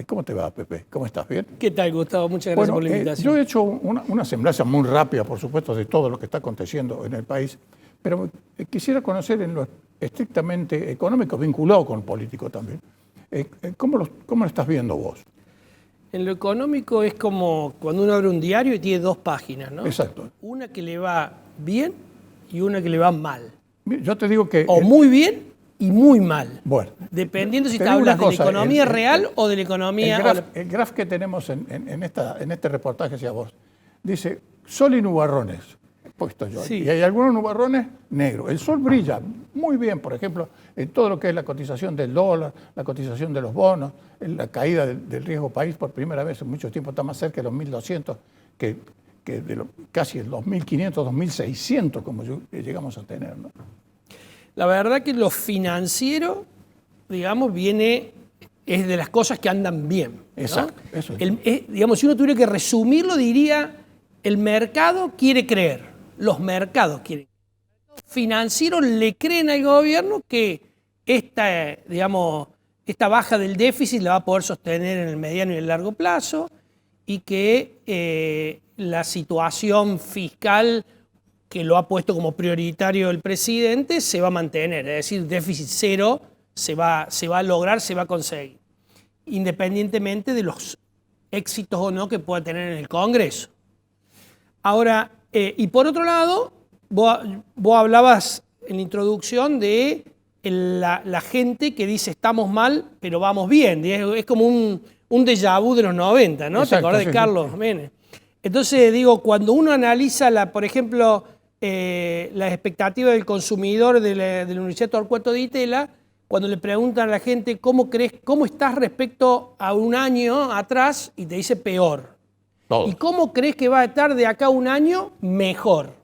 ¿Cómo te va, Pepe? ¿Cómo estás? ¿Bien? ¿Qué tal, Gustavo? Muchas gracias por la invitación. Yo he hecho una semblanza muy rápida, por supuesto, de todo lo que está aconteciendo en el país, pero quisiera conocer en lo estrictamente económico, vinculado con lo político también, ¿cómo lo estás viendo vos? En lo económico es como cuando uno abre un diario y tiene dos páginas, ¿no? Exacto. Una que le va bien y una que le va mal. Yo te digo que... O muy bien y muy mal. Bueno. Dependiendo si te te digo hablas una de la cosa, economía real o de la economía... El graph que tenemos en este reportaje hacia vos, dice sol y nubarrones, puesto yo. Sí. Y hay algunos nubarrones negros. El sol brilla muy bien, por ejemplo, en todo lo que es la cotización del dólar, la cotización de los bonos, la caída del riesgo país por primera vez en mucho tiempo, está más cerca de los 1.200 que de casi los 1.500, 2.600 como llegamos a tener, ¿no? La verdad que lo financiero, digamos, es de las cosas que andan bien, ¿no? Exacto. Eso es. Digamos, si uno tuviera que resumirlo, diría, el mercado quiere creer, los mercados quieren creer. Los financieros le creen al gobierno que esta baja del déficit la va a poder sostener en el mediano y el largo plazo y que la situación fiscal que lo ha puesto como prioritario el presidente se va a mantener, es decir, déficit cero se va a lograr, se va a conseguir, independientemente de los éxitos o no que pueda tener en el Congreso. Ahora, y por otro lado, vos hablabas en la introducción de la gente que dice estamos mal, pero vamos bien. Es como un déjà vu de los 90, ¿no? Exacto, ¿Te acordás de Carlos Menem? Entonces, digo, cuando uno analiza, por ejemplo, las expectativas del consumidor de la Universidad Torcuato Di Tella, cuando le preguntan a la gente cómo estás respecto a un año atrás, y te dice peor. Todo. ¿Y cómo crees que va a estar de acá a un año? Mejor.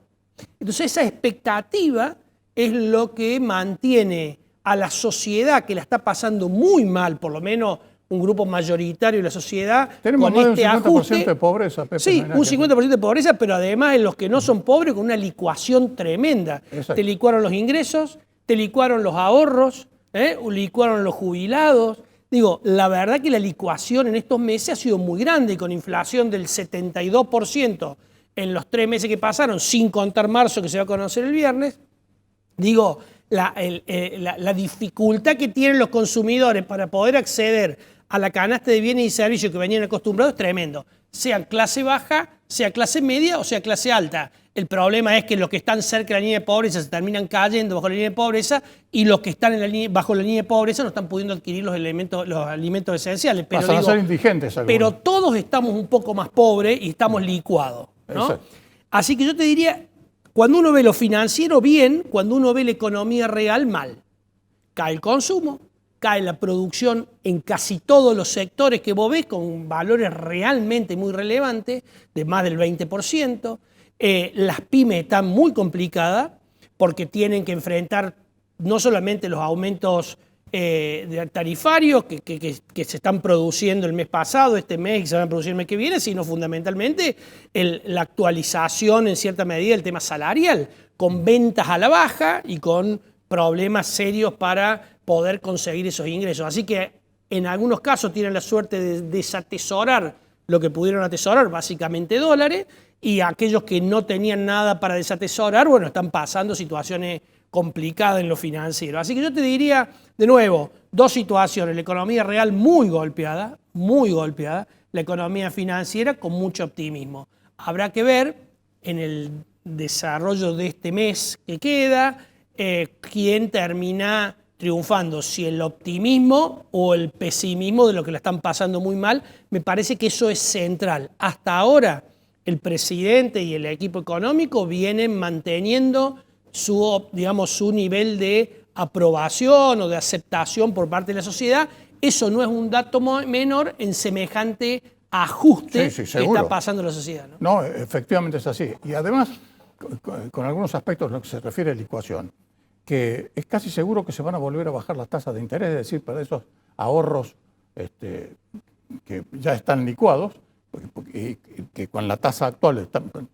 Entonces esa expectativa es lo que mantiene a la sociedad, que la está pasando muy mal, por lo menos un grupo mayoritario de la sociedad. Tenemos con más este de un 50% ajuste, de pobreza, Pepe. sí, un 50% de pobreza, pero además en los que no son pobres, con una licuación tremenda. Exacto. Te licuaron los ingresos, te licuaron los ahorros, licuaron los jubilados. Digo, la verdad que la licuación en estos meses ha sido muy grande, con inflación del 72% en los 3 meses que pasaron, sin contar marzo, que se va a conocer el viernes. Digo, la dificultad que tienen los consumidores para poder acceder a la canasta de bienes y servicios que venían acostumbrados es tremendo. Sea clase baja, sea clase media o sea clase alta. El problema es que los que están cerca de la línea de pobreza se terminan cayendo bajo la línea de pobreza y los que están bajo la línea de pobreza no están pudiendo adquirir los alimentos esenciales. Pero, pasan a ser indigentes algunos. Pero todos estamos un poco más pobres y estamos licuados, ¿no? Exacto. Así que yo te diría, cuando uno ve lo financiero bien, cuando uno ve la economía real mal. Cae el consumo, cae la producción en casi todos los sectores que vos ves con valores realmente muy relevantes, de más del 20%. Las pymes están muy complicadas porque tienen que enfrentar no solamente los aumentos tarifarios que se están produciendo el mes pasado, este mes y que se van a producir el mes que viene, sino fundamentalmente la actualización en cierta medida del tema salarial, con ventas a la baja y con problemas serios para poder conseguir esos ingresos. Así que en algunos casos tienen la suerte de desatesorar lo que pudieron atesorar, básicamente dólares, y aquellos que no tenían nada para desatesorar, bueno, están pasando situaciones complicadas en lo financiero. Así que yo te diría, de nuevo, dos situaciones: la economía real muy golpeada, la economía financiera con mucho optimismo. Habrá que ver en el desarrollo de este mes que queda quién termina triunfando, si el optimismo o el pesimismo de lo que la están pasando muy mal. Me parece que eso es central. Hasta ahora el presidente y el equipo económico vienen manteniendo su nivel de aprobación o de aceptación por parte de la sociedad. Eso no es un dato menor en semejante ajuste que está pasando en la sociedad, ¿no? No, efectivamente es así. Y además, con algunos aspectos en lo que se refiere a licuación, que es casi seguro que se van a volver a bajar las tasas de interés, es decir, para esos ahorros que ya están licuados, y que con la tasa actual,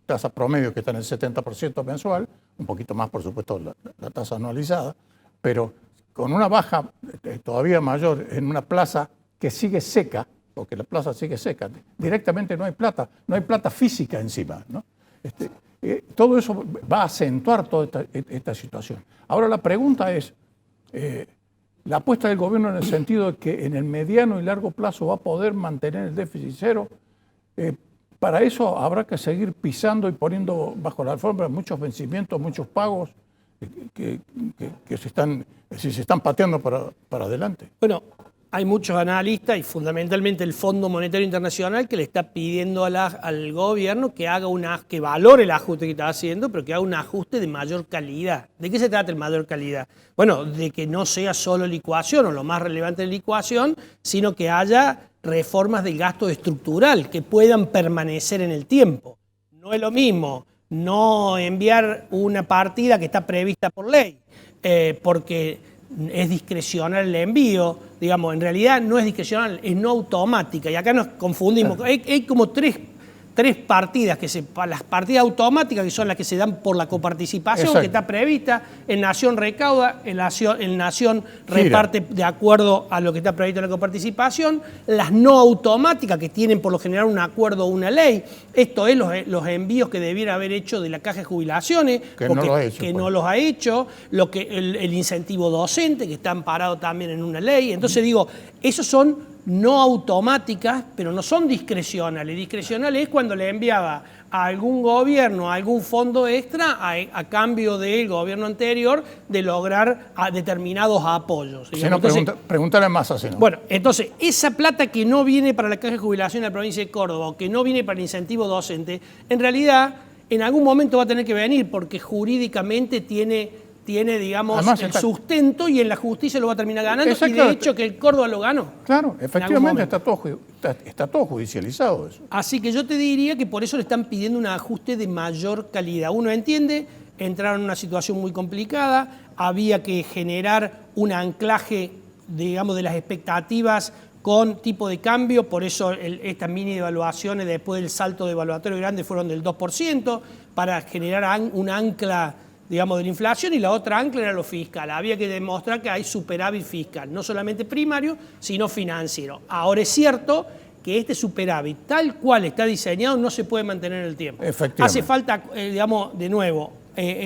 tasa promedio que está en el 70% mensual, un poquito más, por supuesto, la tasa anualizada, pero con una baja todavía mayor en una plaza que sigue seca, porque la plaza sigue seca. Directamente no hay plata física encima, ¿no? Todo eso va a acentuar toda esta situación. Ahora la pregunta es, la apuesta del gobierno en el sentido de que en el mediano y largo plazo va a poder mantener el déficit cero, para eso habrá que seguir pisando y poniendo bajo la alfombra muchos vencimientos, muchos pagos que se están pateando para adelante. Bueno, hay muchos analistas y fundamentalmente el Fondo Monetario Internacional que le está pidiendo al gobierno que haga que valore el ajuste que está haciendo, pero que haga un ajuste de mayor calidad. ¿De qué se trata el mayor calidad? Bueno, de que no sea solo licuación o lo más relevante de licuación, sino que haya reformas del gasto estructural que puedan permanecer en el tiempo. No es lo mismo no enviar una partida que está prevista por ley, porque es discrecional el envío, digamos, en realidad no es discrecional, es no automática, y acá nos confundimos. Hay como tres partidas, las partidas automáticas, que son las que se dan por la coparticipación, exacto, que está prevista, el Nación recauda, el Nación reparte de acuerdo a lo que está previsto en la coparticipación, las no automáticas, que tienen por lo general un acuerdo o una ley, esto es los envíos que debiera haber hecho de la Caja de Jubilaciones, que no los ha hecho, el incentivo docente, que está amparado también en una ley. Entonces digo, esos son no automáticas, pero no son discrecionales. Discrecionales es cuando le enviaba a algún gobierno, a algún fondo extra, a cambio del gobierno anterior, de lograr determinados apoyos. Si no, pregúntale más así, ¿no? Bueno, entonces, esa plata que no viene para la Caja de Jubilación de la provincia de Córdoba, o que no viene para el incentivo docente, en realidad, en algún momento va a tener que venir, porque jurídicamente tiene digamos, además, el sustento, y en la justicia lo va a terminar ganando, exacto, y de hecho que el Córdoba lo ganó. Claro, efectivamente está todo judicializado eso. Así que yo te diría que por eso le están pidiendo un ajuste de mayor calidad. Uno entiende, entraron en una situación muy complicada, había que generar un anclaje, digamos, de las expectativas con tipo de cambio, por eso estas mini devaluaciones después del salto devaluatorio grande fueron del 2%, para generar un ancla, digamos, de la inflación, y la otra ancla era lo fiscal. Había que demostrar que hay superávit fiscal, no solamente primario, sino financiero. Ahora es cierto que este superávit, tal cual está diseñado, no se puede mantener en el tiempo. Hace falta, digamos, de nuevo,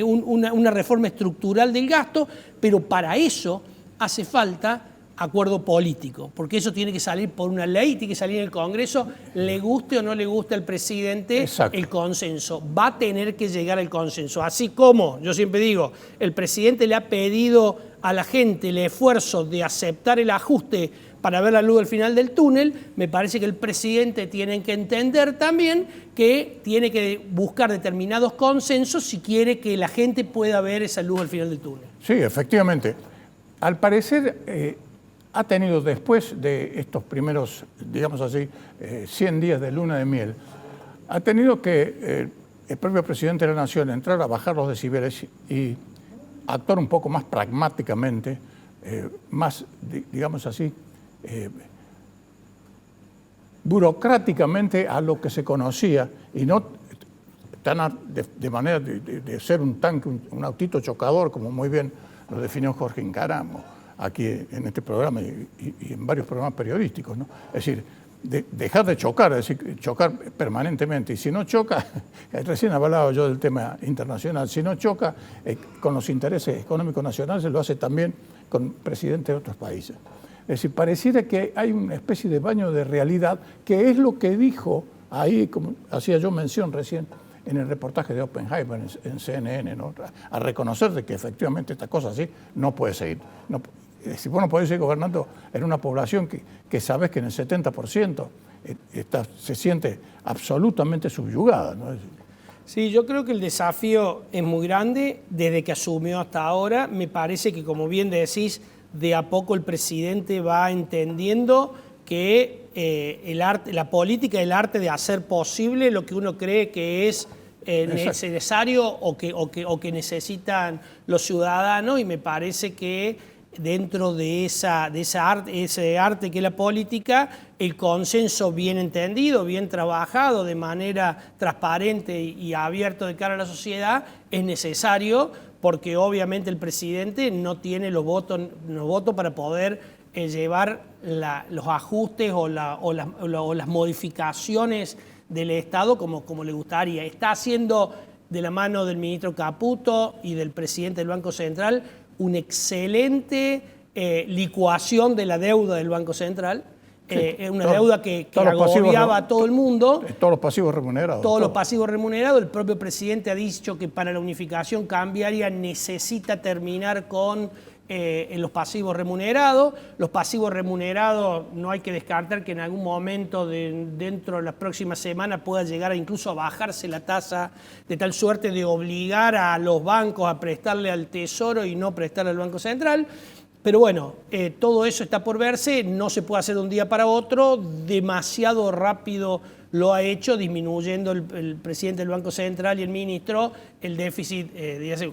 una reforma estructural del gasto, pero para eso hace falta acuerdo político, porque eso tiene que salir por una ley, tiene que salir en el Congreso, le guste o no le guste al presidente. Exacto. El consenso. Va a tener que llegar al consenso. Así como, yo siempre digo, el presidente le ha pedido a la gente el esfuerzo de aceptar el ajuste para ver la luz al final del túnel, me parece que el presidente tiene que entender también que tiene que buscar determinados consensos si quiere que la gente pueda ver esa luz al final del túnel. Sí, efectivamente. Al parecer, ha tenido, después de estos primeros, digamos así, 100 días de luna de miel, ha tenido que el propio presidente de la Nación entrar a bajar los decibeles y actuar un poco más pragmáticamente, más, digamos así, burocráticamente a lo que se conocía, y no tan de manera de ser un tanque, un autito chocador, como muy bien lo definió Jorge Incaramo aquí en este programa y en varios programas periodísticos, ¿no? Es decir, dejar de chocar, es decir, chocar permanentemente. Y si no choca, recién hablaba yo del tema internacional, si no choca con los intereses económicos nacionales, lo hace también con presidentes de otros países. Es decir, pareciera que hay una especie de baño de realidad, que es lo que dijo ahí, como hacía yo mención recién, en el reportaje de Oppenheimer en CNN, ¿no? A reconocer de que efectivamente esta cosa así no puede seguir. Si vos no podés seguir gobernando en una población que sabés que en el 70% se siente absolutamente subyugada, ¿no? Sí, yo creo que el desafío es muy grande desde que asumió hasta ahora. Me parece que, como bien decís, de a poco el presidente va entendiendo que la política, el arte de hacer posible lo que uno cree que es necesario o que necesitan los ciudadanos, y me parece que dentro de ese arte que es la política, el consenso bien entendido, bien trabajado, de manera transparente y abierto de cara a la sociedad, es necesario, porque obviamente el presidente no tiene los votos para poder llevar los ajustes o las modificaciones del Estado como le gustaría. Está haciendo, de la mano del ministro Caputo y del presidente del Banco Central, una excelente licuación de la deuda del Banco Central. Una deuda que agobiaba a todo el mundo. Todos los pasivos remunerados. Todos los pasivos remunerados. El propio presidente ha dicho que para la unificación cambiaria necesita terminar con los pasivos remunerados. Los pasivos remunerados no hay que descartar que en algún momento dentro de las próximas semanas pueda llegar incluso a bajarse la tasa, de tal suerte de obligar a los bancos a prestarle al Tesoro y no prestarle al Banco Central. Pero bueno, todo eso está por verse, no se puede hacer de un día para otro, demasiado rápido lo ha hecho, disminuyendo el presidente del Banco Central y el ministro el déficit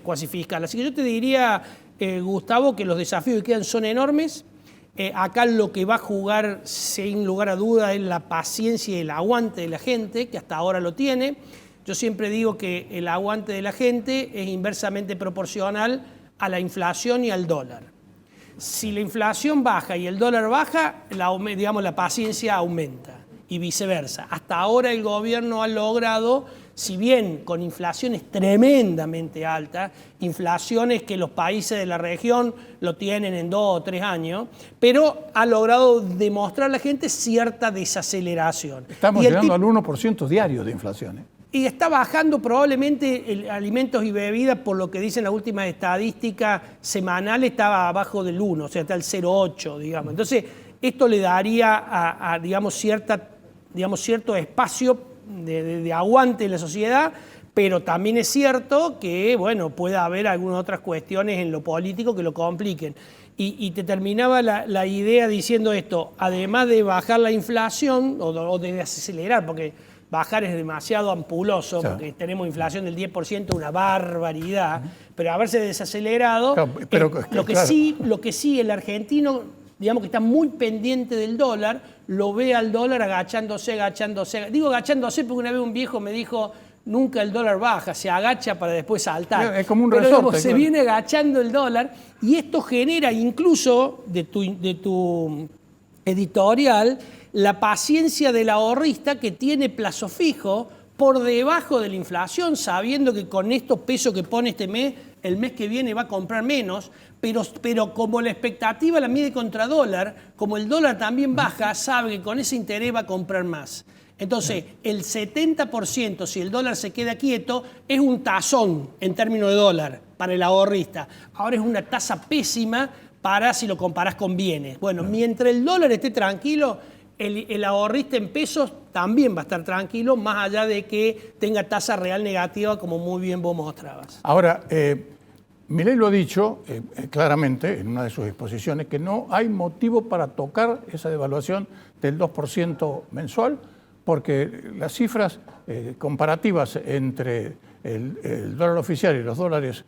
cuasi fiscal. Así que yo te diría, Gustavo, que los desafíos que quedan son enormes. Acá lo que va a jugar, sin lugar a dudas, es la paciencia y el aguante de la gente, que hasta ahora lo tiene. Yo siempre digo que el aguante de la gente es inversamente proporcional a la inflación y al dólar. Si la inflación baja y el dólar baja, la paciencia aumenta y viceversa. Hasta ahora el gobierno ha logrado, si bien con inflaciones tremendamente altas, inflaciones que los países de la región lo tienen en 2 o 3 años, pero ha logrado demostrar a la gente cierta desaceleración. Estamos llegando al 1% diario de inflación. Y está bajando probablemente alimentos y bebidas, por lo que dicen las últimas estadísticas semanales, estaba abajo del 1, o sea, está el 0,8, digamos. Entonces, esto le daría cierto espacio de aguante en la sociedad, pero también es cierto que, bueno, puede haber algunas otras cuestiones en lo político que lo compliquen. Y te terminaba la idea diciendo esto, además de bajar la inflación o de acelerar, porque bajar es demasiado ampuloso, porque tenemos inflación del 10%, una barbaridad, pero haberse desacelerado, lo que sí el argentino, digamos que está muy pendiente del dólar, lo ve al dólar agachándose. Digo agachándose porque una vez un viejo me dijo, nunca el dólar baja, se agacha para después saltar. Es como un resorte. Se viene agachando el dólar y esto genera incluso de tu editorial la paciencia del ahorrista que tiene plazo fijo por debajo de la inflación, sabiendo que con estos pesos que pone este mes, el mes que viene va a comprar menos, pero como la expectativa la mide contra dólar, como el dólar también baja, sabe que con ese interés va a comprar más. Entonces, el 70%, si el dólar se queda quieto, es un tazón en términos de dólar para el ahorrista. Ahora es una tasa pésima para si lo comparás con bienes. Bueno, mientras el dólar esté tranquilo, el ahorrista en pesos también va a estar tranquilo, más allá de que tenga tasa real negativa, como muy bien vos mostrabas. Ahora, Milei lo ha dicho claramente en una de sus exposiciones, que no hay motivo para tocar esa devaluación del 2% mensual, porque las cifras comparativas entre el dólar oficial y los dólares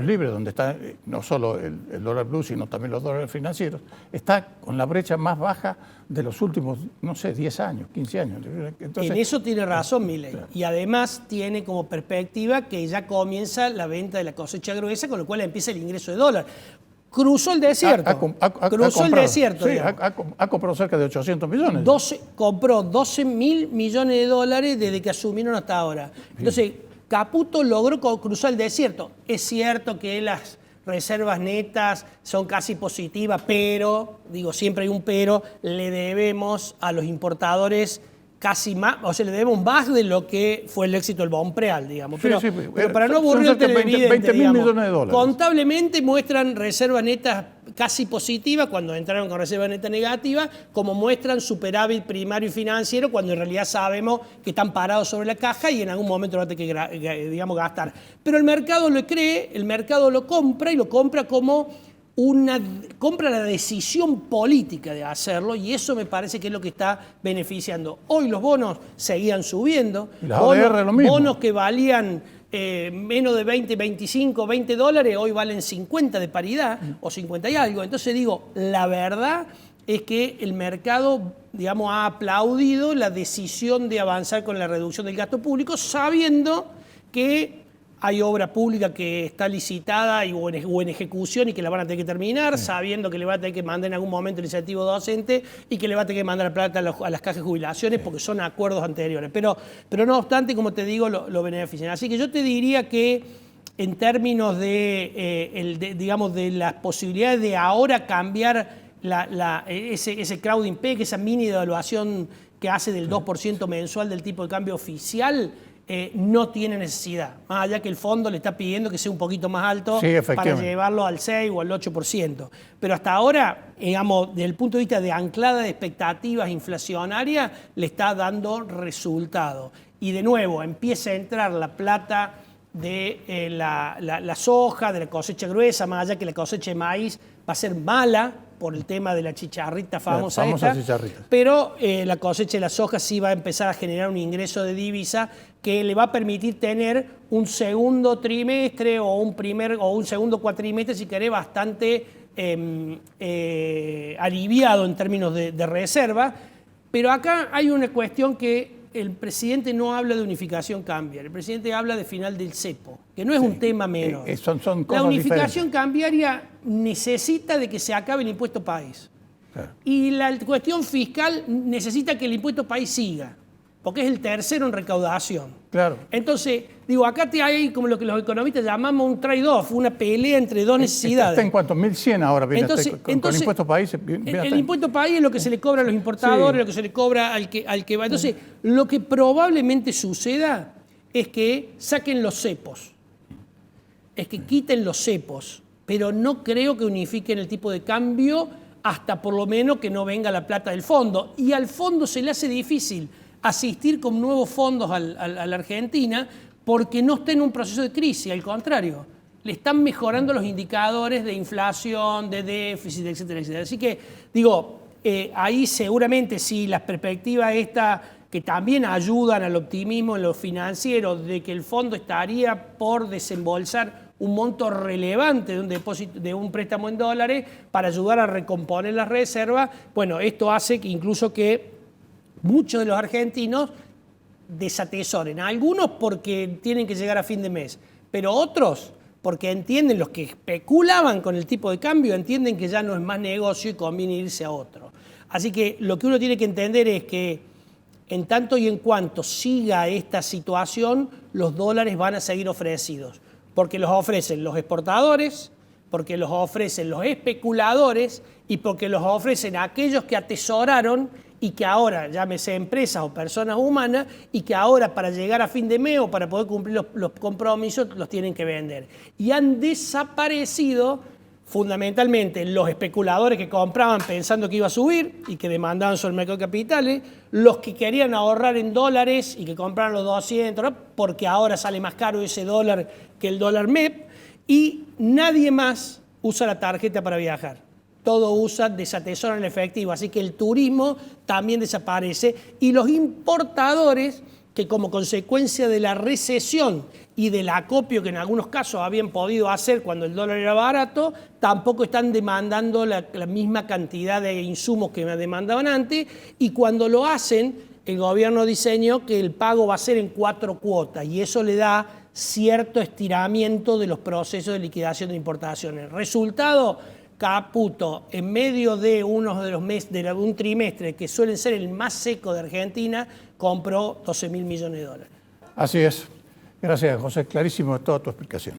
libres, donde está no solo el dólar blue, sino también los dólares financieros, está con la brecha más baja de los últimos, 10 años, 15 años. Entonces, en eso tiene razón Milei. Claro. Y además tiene como perspectiva que ya comienza la venta de la cosecha gruesa, con lo cual empieza el ingreso de dólar. Cruzó el desierto. Ha comprado cerca de 800 millones. Compró 12.000 millones de dólares desde que asumieron hasta ahora. Entonces, Caputo logró cruzar el desierto. Es cierto que las reservas netas son casi positivas, pero, siempre hay un pero, le debemos a los importadores casi más, o sea, le debemos más de lo que fue el éxito del Bonpreal, digamos. Pero para no aburrir al televidente, 20.000 millones de dólares. Contablemente muestran reservas netas casi positivas cuando entraron con reserva neta negativa, como muestran superávit primario y financiero, cuando en realidad sabemos que están parados sobre la caja y en algún momento va a tener que gastar. Pero el mercado lo cree, el mercado lo compra y lo compra como compra la decisión política de hacerlo, y eso me parece que es lo que está beneficiando. Hoy los bonos seguían subiendo, bonos que valían menos de 20, 25, 20 dólares, hoy valen 50 de paridad o 50 y algo. Entonces la verdad es que el mercado, ha aplaudido la decisión de avanzar con la reducción del gasto público, sabiendo que hay obra pública que está licitada o en ejecución y que la van a tener que terminar, sabiendo que le va a tener que mandar en algún momento el incentivo docente y que le va a tener que mandar plata a las cajas de jubilaciones porque son acuerdos anteriores. Pero no obstante, como te digo, lo benefician. Así que yo te diría que en términos digamos, de las posibilidades de ahora cambiar ese crowding peg, esa mini devaluación que hace del 2% mensual del tipo de cambio oficial, no tiene necesidad, más allá que el fondo le está pidiendo que sea un poquito más alto para llevarlo al 6 o al 8%. Pero hasta ahora, digamos, desde el punto de vista de anclada de expectativas inflacionarias, le está dando resultado. Y de nuevo, empieza a entrar la plata de la soja, de la cosecha gruesa, más allá que la cosecha de maíz va a ser mala por el tema de la chicharrita famosa chicharrita. Pero la cosecha de la soja sí va a empezar a generar un ingreso de divisa que le va a permitir tener un segundo trimestre o un segundo cuatrimestre, si querés, bastante aliviado en términos de reserva. Pero acá hay una cuestión que el presidente no habla de unificación cambiaria, el presidente habla de final del cepo, que no es un tema menor. Son cosas la unificación diferentes. Cambiaria necesita de que se acabe el impuesto país. Claro. Y la cuestión fiscal necesita que el impuesto país siga, porque es el tercero en recaudación. Claro. Entonces, digo, acá hay como lo que los economistas llamamos un trade-off, una pelea entre dos necesidades. ¿Está en cuánto? 1.100 ahora viene con el impuesto país. El impuesto país es lo que se le cobra a los importadores, lo que se le cobra al que va. Entonces, lo que probablemente suceda es que saquen los cepos, es que quiten los cepos, pero no creo que unifiquen el tipo de cambio hasta por lo menos que no venga la plata del fondo. Y al fondo se le hace difícil asistir con nuevos fondos a la Argentina porque no está en un proceso de crisis, al contrario, le están mejorando los indicadores de inflación, de déficit, etcétera, etcétera. Así que, digo, ahí seguramente sí las perspectivas que también ayudan al optimismo en lo financiero de que el fondo estaría por desembolsar un monto relevante de un depósito, de un préstamo en dólares para ayudar a recomponer las reservas. Bueno, esto hace que incluso que muchos de los argentinos desatesoren, algunos porque tienen que llegar a fin de mes, pero otros porque entienden, los que especulaban con el tipo de cambio, entienden que ya no es más negocio y conviene irse a otro. Así que lo que uno tiene que entender es que en tanto y en cuanto siga esta situación, los dólares van a seguir ofrecidos, porque los ofrecen los exportadores, porque los ofrecen los especuladores y porque los ofrecen aquellos que atesoraron y que ahora, llámese empresas o personas humanas, y que ahora para llegar a fin de mes o para poder cumplir los compromisos los tienen que vender. Y han desaparecido fundamentalmente los especuladores que compraban pensando que iba a subir y que demandaban sobre el mercado de capitales, los que querían ahorrar en dólares y que compraron los 200, ¿no? Porque ahora sale más caro ese dólar que el dólar MEP, y nadie más usa la tarjeta para viajar. Todo usa, desatesoran el efectivo, así que el turismo también desaparece y los importadores, que como consecuencia de la recesión y del acopio que en algunos casos habían podido hacer cuando el dólar era barato, tampoco están demandando la misma cantidad de insumos que demandaban antes, y cuando lo hacen, el gobierno diseñó que el pago va a ser en 4 cuotas y eso le da cierto estiramiento de los procesos de liquidación de importaciones. Resultado: Caputo, en medio de uno de los meses de un trimestre que suelen ser el más seco de Argentina, compró 12.000 millones de dólares. Así es. Gracias, José. Clarísimo toda tu explicación.